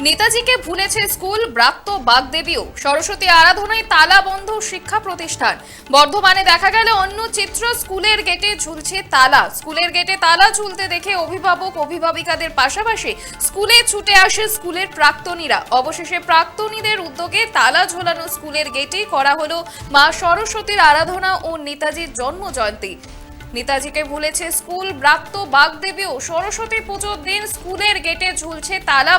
নেতাজিকে ভুলেছে school, ব্রাত্য বাগদেবীও। সরস্বতী আরাধনায় তালা বন্ধ শিক্ষা প্রতিষ্ঠান। বর্ধমানে দেখা গেল অন্য চিত্র, স্কুলের গেটে ঝুলছে তালা। স্কুলের গেটে তালা ঝুলতে দেখে অভিভাবক অভিভাবিকাদের পাশাপাশি স্কুলে ছুটে আসে স্কুলের প্রাক্তনীরা। অবশেষে প্রাক্তনীদের উদ্যোগে তালা ঝোলানো স্কুলের গেটেই করা হলো মা সরস্বতীর আরাধনা ও নেতাজির জন্ম জয়ন্তী। নেতাজিকে ভুলেছে স্কুল, ব্রাত্য বাগদেবীও। সরস্বতী পুজোর দিন স্কুলের গেটে ঝুলছে তালা।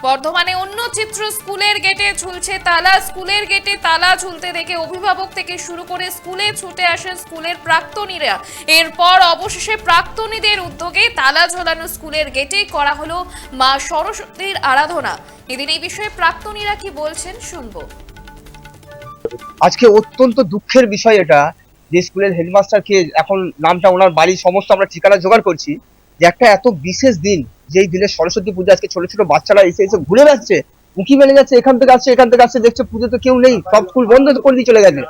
বর্ধমানে অন্য চিত্র, স্কুলের গেটে ঝুলছে তালা। স্কুলের গেটে তালা ঝুলতে দেখে অভিভাবক থেকে শুরু করে স্কুলে ছুটে আসেন স্কুলের প্রাক্তনীরা। এরপর অবশেষে প্রাক্তনীদের উদ্যোগে তালা ঝোলানো স্কুলের গেটেই করা হলো মা সরস্বতীর আরাধনা। এদিন এই বিষয়ে প্রাক্তনীরা কি বলছেন শুনবো। আজকে অত্যন্ত দুঃখের বিষয় এটা যে স্কুলের হেডমাস্টারকে, এখন নামটা ওনার বাড়ির সমস্ত আমরা ঠিকানা জোগাড় করছি, যে একটা এত বিশেষ দিন, যেই দিনে সরস্বতী পূজা, আজকে ছোট ছোট বাচ্চারা এসে এসে ঘুরে বেড়াচ্ছে, উঁকি মেলে যাচ্ছে, এখান থেকে আসছে এখান থেকে আসছে, দেখছে পুজো তো কেউ নেই, সব স্কুল বন্ধ করে দিয়ে চলে গেছে।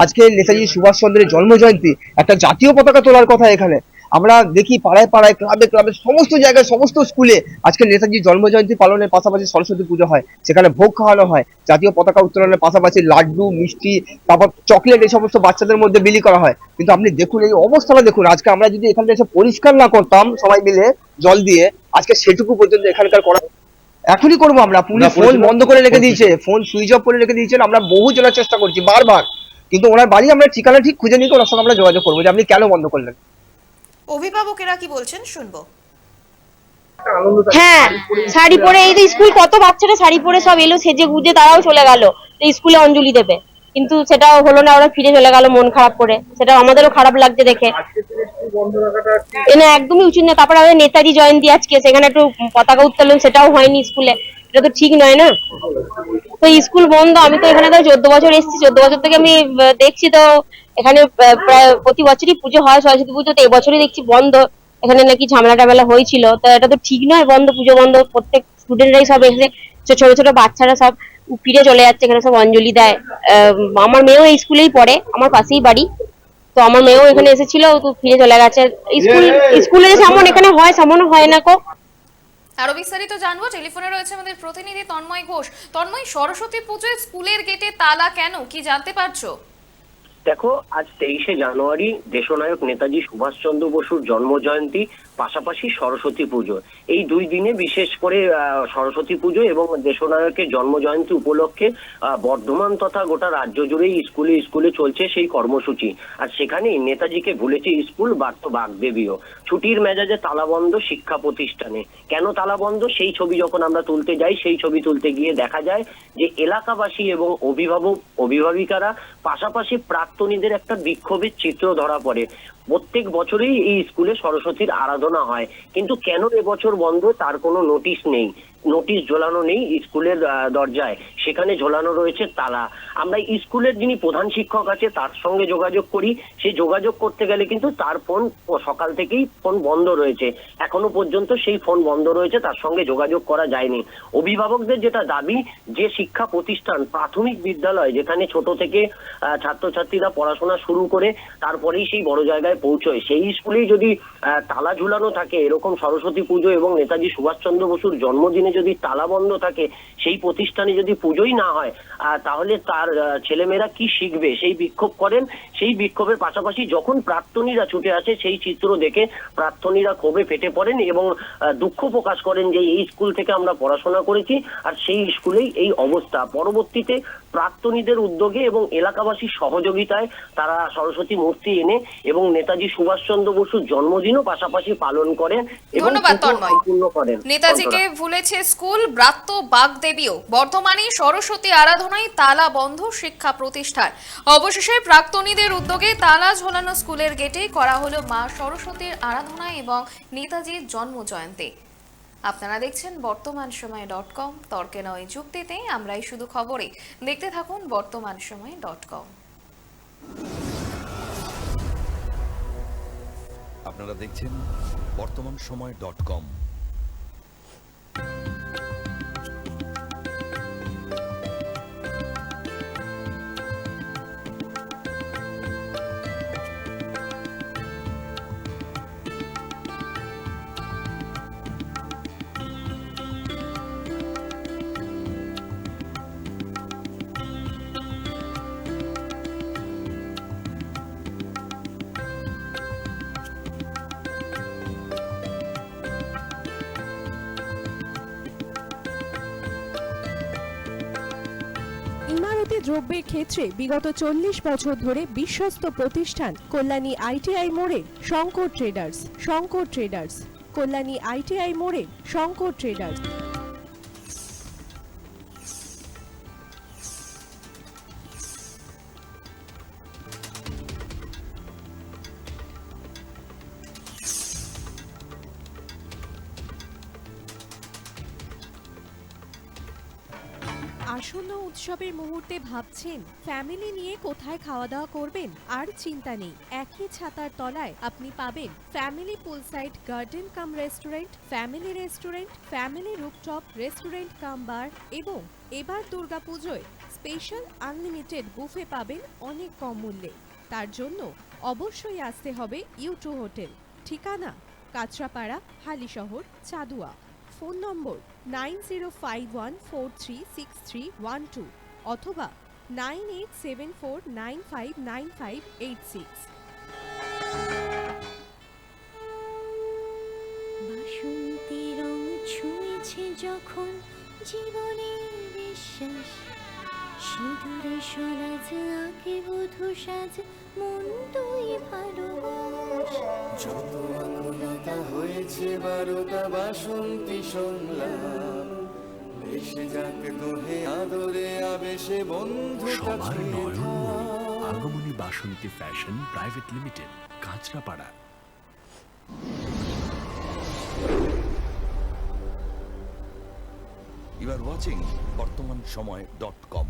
আজকে নেতাজি সুভাষচন্দ্রের জন্ম জয়ন্তী, একটা জাতীয় পতাকা তোলার কথা এখানে। আমরা দেখি পাড়ায় পাড়ায়, ক্লাবে ক্লাবে, সমস্ত জায়গায়, সমস্ত স্কুলে আজকে নেতাজির জন্ম জয়ন্তী পালনের পাশাপাশি সরস্বতী পুজো হয়, সেখানে ভোগ খাওয়ানো হয়, জাতীয় পতাকা উত্তোলনের পাশাপাশি লাড্ডু, মিষ্টি, তারপর চকলেট, এই সমস্ত বাচ্চাদের মধ্যে বিলি করা হয়। কিন্তু আপনি দেখুন এই অবস্থাটা দেখুন, আজকে আমরা যদি এখানে এসে পরিষ্কার না করতাম সবাই মিলে জল দিয়ে, আজকে সেটুকু পর্যন্ত এখানকার করা এখনই করবো আমরা। পুলিশ ফোন বন্ধ করে রেখে দিয়েছে, ফোন সুইচ অফ করে রেখে দিয়েছেন। আমরা বহু জনের চেষ্টা করছি বারবার, কিন্তু ওনার বাড়ি আমরা ঠিকানা ঠিক খুঁজে নিয়ে ওনার সঙ্গে আমরা যোগাযোগ করবো যে আপনি কেন বন্ধ করলেন। অভিভাবকেরা কি বলছেন শুনবো। হ্যাঁ, শাড়ি পরে এই যে স্কুল, কত বাচ্চারা শাড়ি পরে সব এলো সেজে গুজে, তারাও চলে গেল স্কুলে অঞ্জলি দেবে, কিন্তু সেটাও হলো না, ওরা ফিরে চলে গেল মন খারাপ করে। সেটা আমাদেরও খারাপ লাগছে দেখে। না, একদমই উচিত না। তারপরে আমাদের নেতাজি জয়ন্তী আজকে, সেখানে একটু পতাকা উত্তোলন সেটাও হয়নি স্কুলে, এটা তো ঠিক নয় না। তো স্কুল বন্ধ। আমি তো এখানে তো 14 বছর এসেছি, 14 বছর থেকে আমি দেখছি তো এখানে প্রায় প্রতি বছরই পুজো হয় সরস্বতী পুজো, তো এবছরই দেখছি বন্ধ। এখানে নাকি ঝামেলা টামেলা হয়েছিল, তো এটা তো ঠিক নয়, বন্ধ, পুজো বন্ধ। প্রত্যেক স্টুডেন্টরাই সব এসে, ছোট ছোট বাচ্চারা সব ফিরে চলে যাচ্ছে, এখানে সব অঞ্জলি দেয়। আমার মেয়েও এই স্কুলেই পড়ে, আমার পাশেই বাড়ি, তো আমার মেয়েও এখানে এসেছিল, তো ফিরে চলে গেছে। স্কুলে যেমন এখানে হয় সেমন হয় না কো। আরো বিস্তারিত জানবো, টেলিফোনে রয়েছে আমাদের প্রতিনিধি তন্ময় ঘোষ। তন্ময়, সরস্বতী পুজোয় স্কুলের গেটে তালা কেন, কি জানতে পারছো? দেখো, আজ 23শে জানুয়ারি দেশনায়ক নেতাজি সুভাষচন্দ্র বসুর জন্ম জয়ন্তী, পাশাপাশি সরস্বতী পুজো। এই দুই দিনে বিশেষ করে সরস্বতী পুজো এবং দেশনায়কের জন্ম জয়ন্তী উপলক্ষে বর্ধমান তথা গোটা রাজ্য জুড়েই স্কুলে স্কুলে চলছে সেই কর্মসূচি। আর সেখানেই নেতাজিকে ভুলেছে স্কুল, বার্ত বাগদেবীও। ছুটির মেজাজে তালাবন্ধ শিক্ষা প্রতিষ্ঠানে। কেন তালাবন্ধ? সেই ছবি যখন আমরা তুলতে যাই, সেই ছবি তুলতে গিয়ে দেখা যায় যে এলাকাবাসী এবং অভিভাবক অভিভাবিকারা, পাশাপাশি প্রাক্তনীদের একটা বিক্ষোভের চিত্র ধরা পড়ে। প্রত্যেক বছরই এই স্কুলে সরস্বতীর আরাধনা হয়, কিন্তু কেন এবছর বন্ধ তার কোনো নোটিশ নেই। নোটিশ ঝোলানো নেই স্কুলের দরজায়, সেখানে ঝোলানো রয়েছে তালা। আমরা স্কুলের যিনি প্রধান শিক্ষক আছে তার সঙ্গে যোগাযোগ করি, সেই যোগাযোগ করতে গেলে কিন্তু তার ফোন সকাল থেকেই ফোন বন্ধ রয়েছে, এখনো পর্যন্ত সেই ফোন বন্ধ রয়েছে, তার সঙ্গে যোগাযোগ করা যায়নি। অভিভাবকদের যেটা দাবি, যে শিক্ষা প্রতিষ্ঠান প্রাথমিক বিদ্যালয় যেখানে ছোট থেকে ছাত্রছাত্রীরা পড়াশোনা শুরু করে তারপরেই সেই বড় জায়গায় পৌঁছয়, সেই স্কুলেই যদি তালা ঝুলানো থাকে, এরকম সরস্বতী পুজো এবং নেতাজি সুভাষচন্দ্র বসুর জন্মদিনে যদি তালা বন্ধ থাকে, সেই প্রতিষ্ঠানে যদি পুজোই না হয়, তাহলে তার ছেলেমেয়েরা কি শিখবে? সেই বিক্ষোভ করেন। সেই বিক্ষোভের পাশাপাশি যখন প্রাক্তনীরা ছুটে আসে, সেই চিত্র দেখে প্রাক্তনীরা ক্ষোভে ফেটে পড়েন এবং দুঃখ প্রকাশ করেন যে এই স্কুল থেকে আমরা পড়াশোনা করেছি আর সেই স্কুলেই এই অবস্থা। পরবর্তীতে প্রাক্তনীদের উদ্যোগে এবং এলাকাবাসীর সহযোগিতায় তারা সরস্বতী মূর্তি এনে এবং নেতাজি সুভাষচন্দ্র বসুর জন্মদিনও পাশাপাশি পালন করেন এবং সম্পূর্ণ করেন। নেতাজিকে ভুলেছে স্কুল, ব্রাত্য বাগদেবীও। বর্ধমানে সরস্বতী আরাধনায় তালা বন্ধ শিক্ষা প্রতিষ্ঠান। অবশেষে প্রাক্তনীদের উদ্যোগে তালা ঝোলানো স্কুলের গেটেই করা হলো মা সরস্বতীর আরাধনা এবং নেতাজির জন্ম জয়ন্তী। আপনারা দেখছেন বর্তমানসময়.com, তর্কে নয় যুক্তিতে আমরাই শুধু খবরে। দেখতে থাকুন বর্তমানসময়.com। আপনারা দেখছেন বর্তমানসময়.com। প্রতিটি দ্রব্যের ক্ষেত্রে বিগত 40 বছর ধরে বিশ্বস্ত প্রতিষ্ঠান কল্যাণী আইটিআই মোড়ে Shankar traders. Shankar traders, Kalyani ITI মোড়ে শঙ্কর ট্রেডার্স। আসন্ন উৎসবের মুহূর্তে ভাবছেন ফ্যামিলি নিয়ে কোথায় খাওয়া দাওয়া করবেন? আর চিন্তা নেই, একই ছাতার তলায় আপনি পাবেন family poolside garden cum restaurant, family rooftop restaurant cum bar এবং এবার দুর্গাপুজোয় স্পেশাল আনলিমিটেড বুফে পাবেন অনেক কম মূল্যে। তার জন্য অবশ্যই আসতে হবে U2 হোটেল। ঠিকানা কাঁচরাপাড়া, হালিশহর, চাদুয়া। ফোন নম্বর 9051436312 অথবা 9874959586। বাসন্তী রং ছুঁয়েছে যখন জীবনের বিশ্বাস, সিঁদুরে সরাজ আঁকে বধূ সাজ, মন তুই ভালোবাস। যত আকুলতা হয়েছে বারোটা বাসন্তী সংলাপ, এসে যাক দোহে আদরে আবেশে বন্ধুটা সবার নয়নমণি Agomoni Basanti fashion private limited, Kanchrapara. You are watching বর্তমান সময়.com